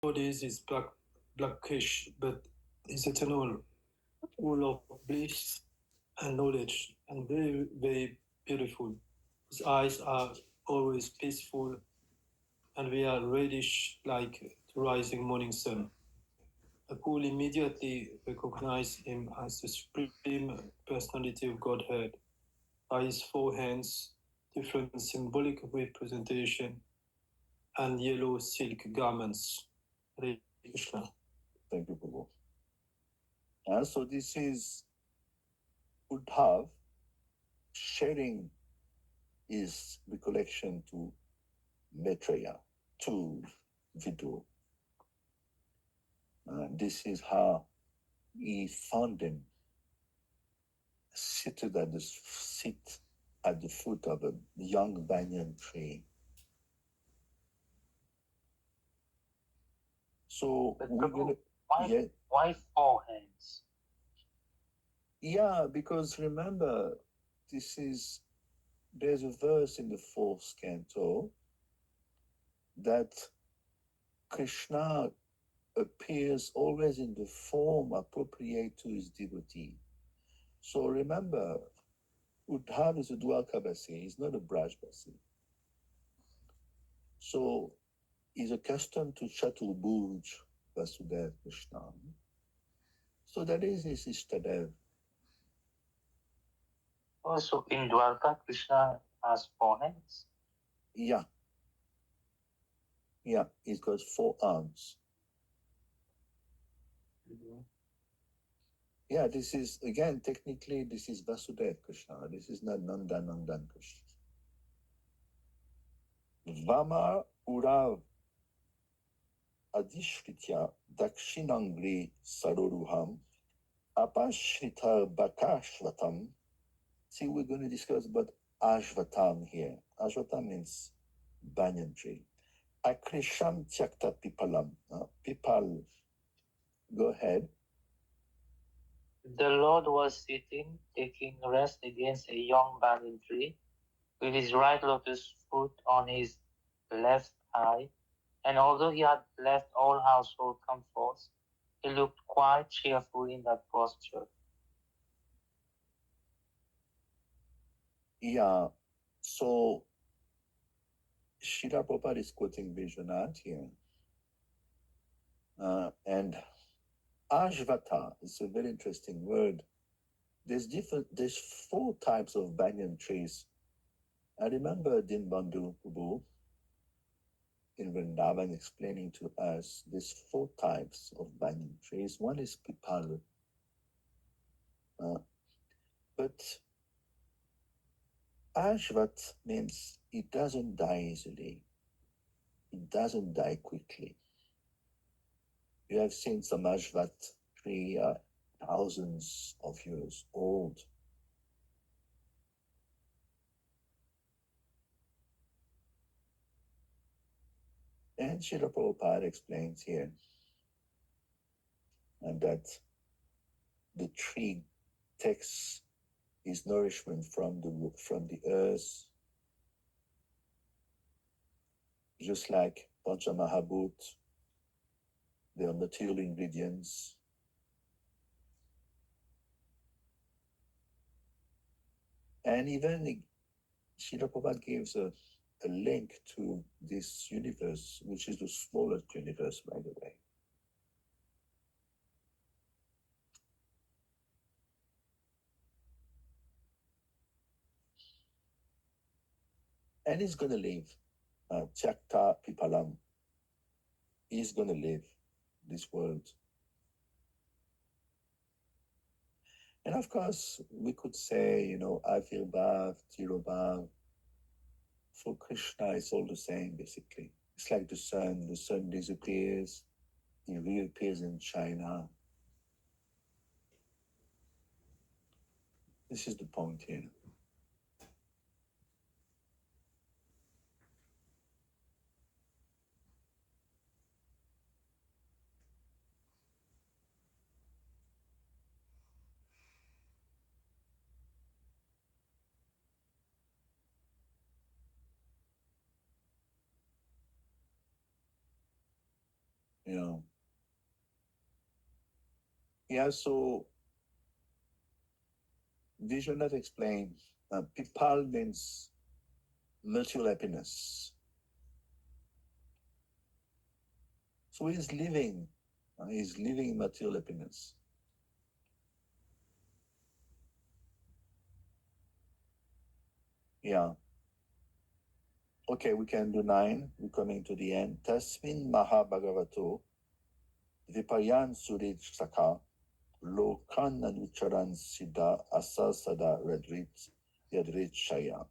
bodies is blackish, but is eternal, full of bliss and knowledge, and very, very beautiful. His eyes are always peaceful, and they are reddish like the rising morning sun. The pool immediately recognized him as the supreme personality of Godhead by his four hands, different symbolic representation, and yellow silk garments. Hare Krishna. Thank you, Prabhu. And so this is Uddhav sharing his recollection to Maitreya, to Vidu. This is how he found him seated at the foot of a young banyan tree. So But we're Prabhu, gonna why four hands? yeah, because remember, there's a verse in the fourth canto that Krishna appears always in the form appropriate to his devotee. So remember, Uddhav is a Dwarkabasi, he's not a Brajbasi. So he's accustomed to Chaturbuj Vasudev Krishna. So that is his Ishtadev. Also, in Dwarka, Krishna has four hands. Yeah. Yeah, he's got four arms. Mhm. Yeah, this is, again, technically, this is Vasudev Krishna. This is not Nandan Krishna. Vama Urav Adishritya Dakshinangli Saroruham Apashritar Bakashvatam. See, we're going to discuss about Ashvatam here. Ashvatam means banyan tree. Akrisham Tyakta Pipalam. Pipal. Go ahead. The Lord was sitting, taking rest against a young banyan tree, with his right lotus foot on his left thigh, and although he had left all household comforts, he looked quite cheerful in that posture. Yeah, so Srila Prabhupada is quoting Vishwanath here. And Ashvata is a very interesting word. There's four types of banyan trees. I remember Dinbandhu Prabhu in Vrindavan explaining to us there's four types of banyan trees. One is Pipal. But Ashvat means it doesn't die easily. It doesn't die quickly. You have seen some Ashvat tree thousands of years old. And Srila Prabhupada explains here and that the tree takes its nourishment from the earth, just like Panchamahabhut, they are material ingredients. And even Srila Prabhupada gives a link to this universe, which is the smallest universe, by the way. And he's going to live. Tyakta Pipalam. He's going to live this world. And of course, we could say, Avirbhav, Tirobhav. For Krishna, it's all the same, basically. It's like the sun disappears, he reappears in China. This is the point here. You know. Yeah, so Vishwanath explains Pipal means material happiness. So he's living material happiness. Yeah. Okay, we can do 9. We're coming to the end. Tasmin Mahabhagavato Vipayan Surit Saka Lokan Anucharan Siddha Asasada Yadrit Shaya.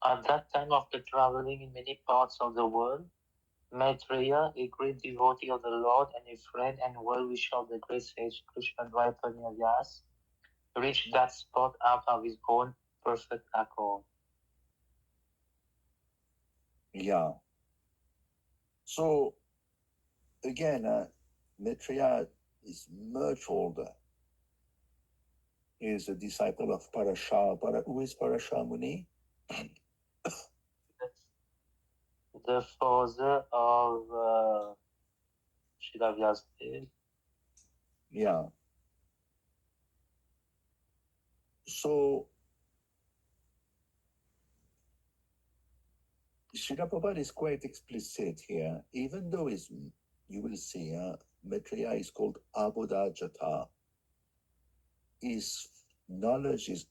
At that time, after traveling in many parts of the world, Maitreya, a great devotee of the Lord and a friend and well-wisher of the great sage Krishnadvaita Vyas, reached that spot out of his own perfect accord. Yeah. So again, Maitreya is much older. He is a disciple of Parasha. Who is Parasha Muni? That's the father of Srila Vyasadeva. Yeah. So Srila Prabhupada is quite explicit here, even though you will see, Maitreya is called Abodhajata. His knowledge is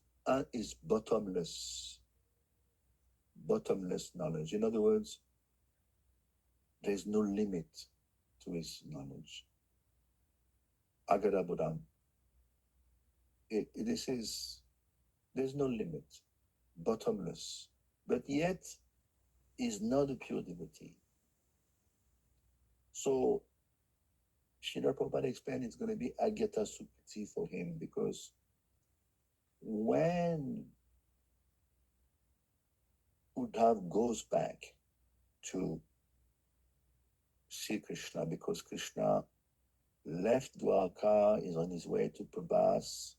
bottomless knowledge. In other words, there's no limit to his knowledge. Agarabodham. There's no limit, bottomless. But yet, is not a pure devotee. So Srila Prabhupada explained it's going to be Agyata Supati for him, because when Uddhav goes back to see Krishna, because Krishna left Dwarka, is on his way to Prabhas,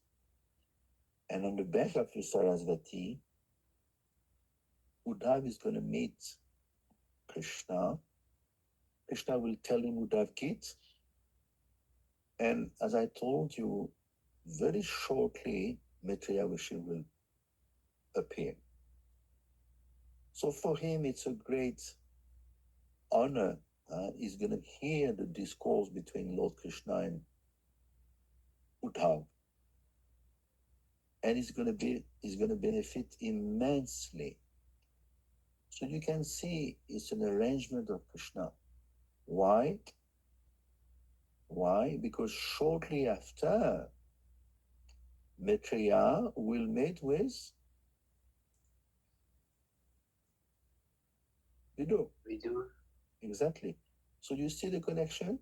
and on the bank of Sarasvati, Uddhav is going to meet Krishna. Krishna will tell him Uddhav Git, and as I told you, very shortly, Maitreya Rishi will appear. So for him, it's a great honor. He's going to hear the discourse between Lord Krishna and Uddhav, and he's going to benefit immensely. So you can see it's an arrangement of Krishna. Why? Why? Because shortly after, Maitreya will meet with Vidu. Vidur. Exactly. So you see the connection?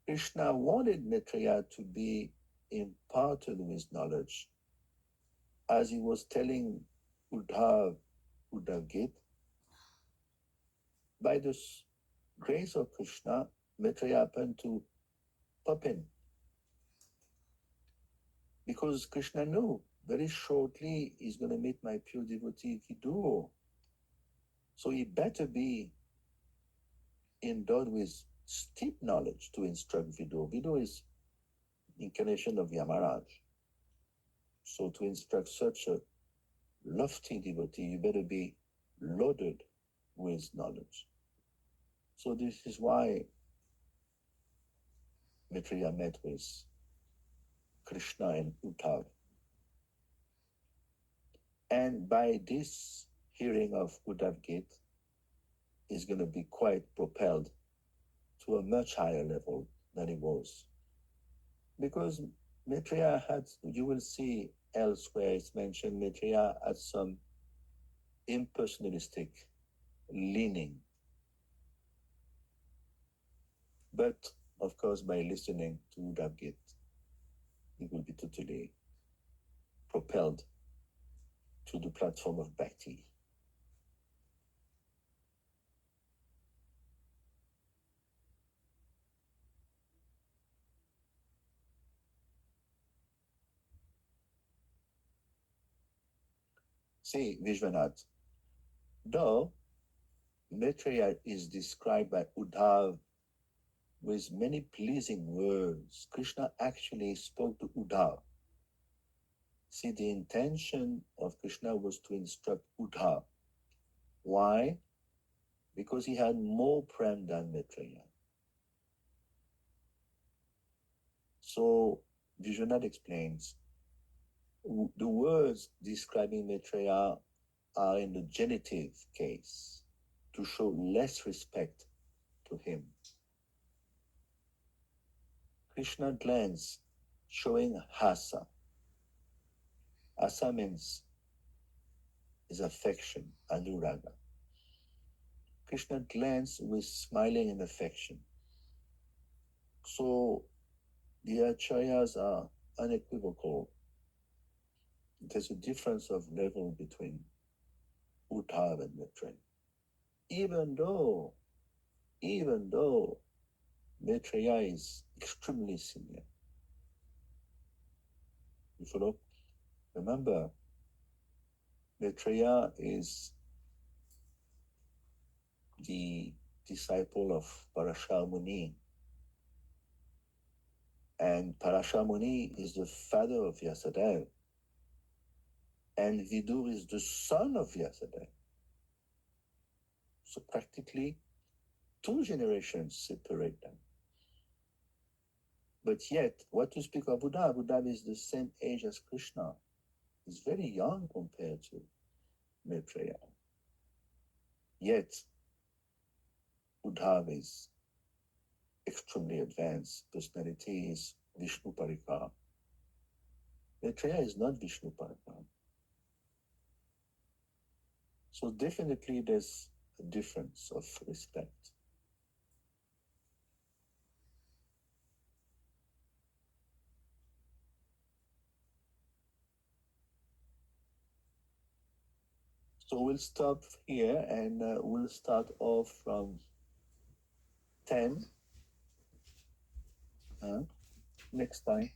Krishna wanted Maitreya to be imparted with knowledge. As he was telling Uddhav Gita, by the grace of Krishna, Maitreya happened to pop in. Because Krishna knew very shortly he's going to meet my pure devotee Vidur. So he better be endowed with steep knowledge to instruct Vidur. Vidur is incarnation of Yamaraj. So to instruct such a lofty devotee, you better be loaded with knowledge. So this is why Maitreya met with Krishna and Uddhav. And by this hearing of Uddhav Gita, is going to be quite propelled to a much higher level than he was. Because Maitreya had, you will see elsewhere, it's mentioned Maitreya had some impersonalistic leaning. But of course, by listening to Uddhav Gita, he will be totally propelled to the platform of Bhakti. See, Vishwanath, though Maitreya is described by Uddhav with many pleasing words, Krishna actually spoke to Uddhav. See, the intention of Krishna was to instruct Uddhav. Why? Because he had more prem than Maitreya. So Vishwanath explains the words describing Maitreya are in the genitive case to show less respect to him. Krishna glance showing hasa. Hasa means is affection, anuraga. Krishna glance with smiling and affection. So the acharyas are unequivocal. There's a difference of level between Uddhav and Maitreya. Even though Maitreya is extremely senior. You follow? Remember, Maitreya is the disciple of Parashamuni. And Parashamuni is the father of Vyasadeva. And Vidur is the son of Vyasadeva. So practically 2 generations separate them. But yet, what to speak of Buddha? Buddha is the same age as Krishna. He's very young compared to Maitreya. Yet, Buddha is extremely advanced. Personality is Vishnu Parikar. Maitreya is not Vishnu Parikar. So definitely there's a difference of respect. So we'll stop here and we'll start off from 10 next time.